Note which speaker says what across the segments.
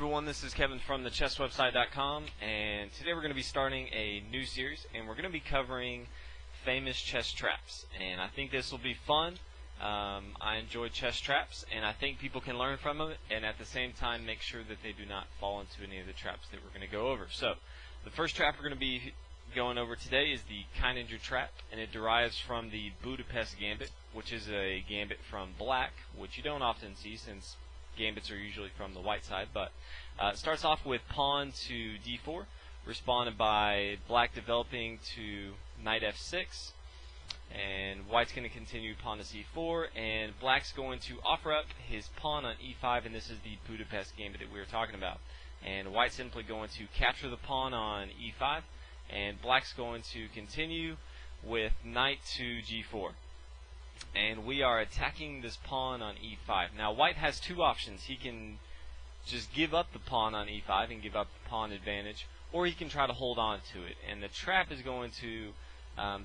Speaker 1: everyone, this is Kevin from thechesswebsite.com, and today we're going to be starting a new series, and we're going to be covering famous chess traps. And I think this will be fun. I enjoy chess traps, and I think people can learn from them, and at the same time make sure that they do not fall into any of the traps that we're going to go over. So, the first trap we're going to be going over today is the Kieninger Trap, and it derives from the Budapest Gambit, which is a gambit from black, which you don't often see since gambits are usually from the white side, but it starts off with pawn to d4, responded by black developing to knight f6, and white's going to continue pawn to c4, and black's going to offer up his pawn on e5, and this is the Budapest Gambit that we were talking about. And white's simply going to capture the pawn on e5, and black's going to continue with knight to g4. And we are attacking this pawn on e5. Now white has two options. He can just give up the pawn on e5 and give up the pawn advantage, or he can try to hold on to it. And the trap is going to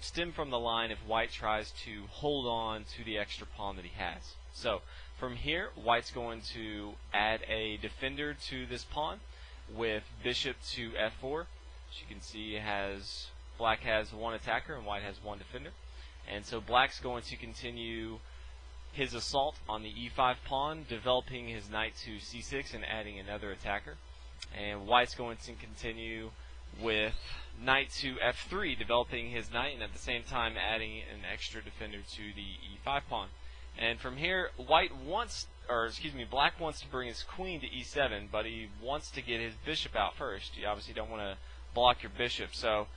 Speaker 1: stem from the line if white tries to hold on to the extra pawn that he has. So from here, white's going to add a defender to this pawn with bishop to f4. As you can see, black has one attacker and white has one defender. And so black's going to continue his assault on the e5 pawn, developing his knight to c6 and adding another attacker. And white's going to continue with knight to f3, developing his knight, and at the same time adding an extra defender to the e5 pawn. And from here, black wants to bring his queen to e7, but he wants to get his bishop out first. You obviously don't want to block your bishop, so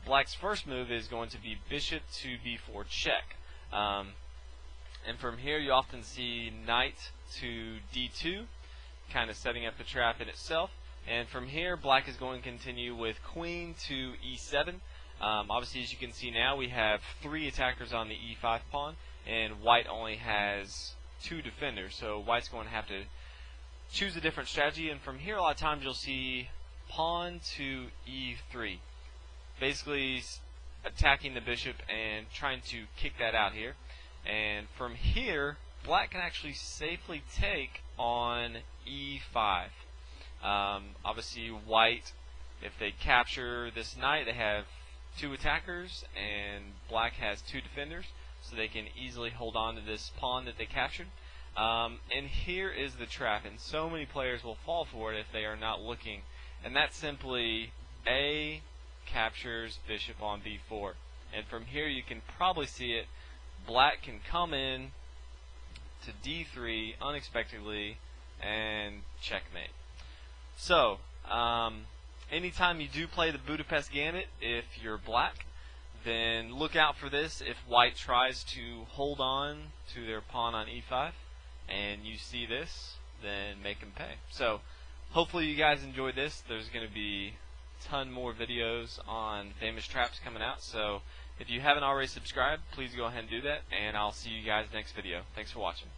Speaker 1: black's first move is going to be bishop to b4 check. And from here you often see knight to d2, kind of setting up the trap in itself. And from here black is going to continue with queen to e7. Obviously, as you can see now, we have three attackers on the e5 pawn, and white only has two defenders, so white's going to have to choose a different strategy. And from here a lot of times you'll see pawn to e3, basically attacking the bishop and trying to kick that out here. And from here, black can actually safely take on e5. Obviously, white, if they capture this knight, they have two attackers, and black has two defenders, so they can easily hold on to this pawn that they captured. And here is the trap, and so many players will fall for it if they are not looking. And that's simply A captures bishop on b4. And from here you can probably see it. Black can come in to d3 unexpectedly and checkmate. So, anytime you do play the Budapest Gambit, if you're black, then look out for this. If white tries to hold on to their pawn on e5 and you see this, then make them pay. So hopefully you guys enjoyed this. There's going to be a ton more videos on famous traps coming out, so if you haven't already subscribed, please go ahead and do that, and I'll see you guys next video. Thanks for watching.